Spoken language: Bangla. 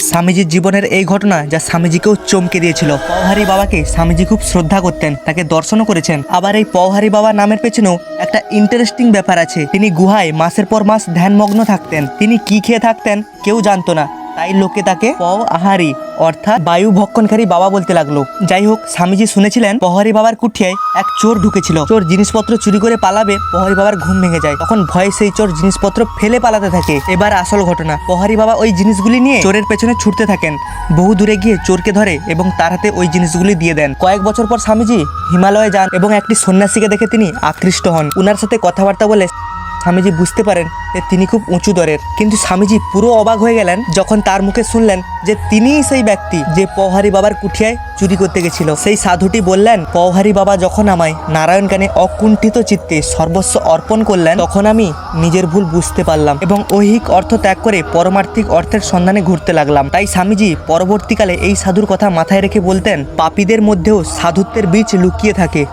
স্বামীজির জীবনের এই ঘটনা যা স্বামীজিকেও চমকে দিয়েছিল। পওহারী বাবাকে স্বামীজি খুব শ্রদ্ধা করতেন, তাকে দর্শনও করেছেন। আবার এই পওহারী বাবা নামের পেছনেও একটা ইন্টারেস্টিং ব্যাপার আছে। তিনি গুহায় মাসের পর মাস ধ্যানমগ্ন থাকতেন। তিনি কি খেয়ে থাকতেন কেউ জানতো না, তাই লোকে তাকে পওহারী অর্থাৎ বায়ু ভক্ষণকারী বাবা বলতে লাগলো। যাই হোক, স্বামীজি শুনেছিলেন পওহারী বাবার কুঠিয়ায় এক চোর ঢুকেছিল। চোর জিনিসপত্র চুরি করে পালাবে, পওহারী বাবার ঘুম ভেঙে যায়। তখন ভয়ে সেই চোর জিনিসপত্র ফেলে পালাতে থাকে। এবার আসল ঘটনা, পওহারী বাবা ওই জিনিসগুলি নিয়ে চোরের পেছনে ছুটতে থাকেন। বহু দূরে গিয়ে চোরকে ধরে এবং তার হাতে ওই জিনিসগুলি দিয়ে দেন। কয়েক বছর পর স্বামীজি হিমালয়ে যান এবং একটি সন্ন্যাসীকে দেখে তিনি আকৃষ্ট হন। উনার সাথে কথাবার্তা বলে স্বামীজি বুঝতে পারেন যে তিনি খুব উঁচু দরের। কিন্তু স্বামীজি পুরো অবাক হয়ে গেলেন যখন তার মুখে শুনলেন যে তিনিই সেই ব্যক্তি যে পওহারী বাবার কুঠিয়ায় চুরি করতে গেছিল। সেই সাধুটি বললেন, পওহারী বাবা যখন আমায় নারায়ণ গানে অকুণ্ঠিত চিত্তে সর্বস্ব অর্পণ করলেন, তখন আমি নিজের ভুল বুঝতে পারলাম এবং ঐহিক অর্থ ত্যাগ করে পরমার্থিক অর্থের সন্ধানে ঘুরতে লাগলাম। তাই স্বামীজি পরবর্তীকালে এই সাধুর কথা মাথায় রেখে বলতেন, পাপীদের মধ্যেও সাধুত্বের বীজ লুকিয়ে থাকে।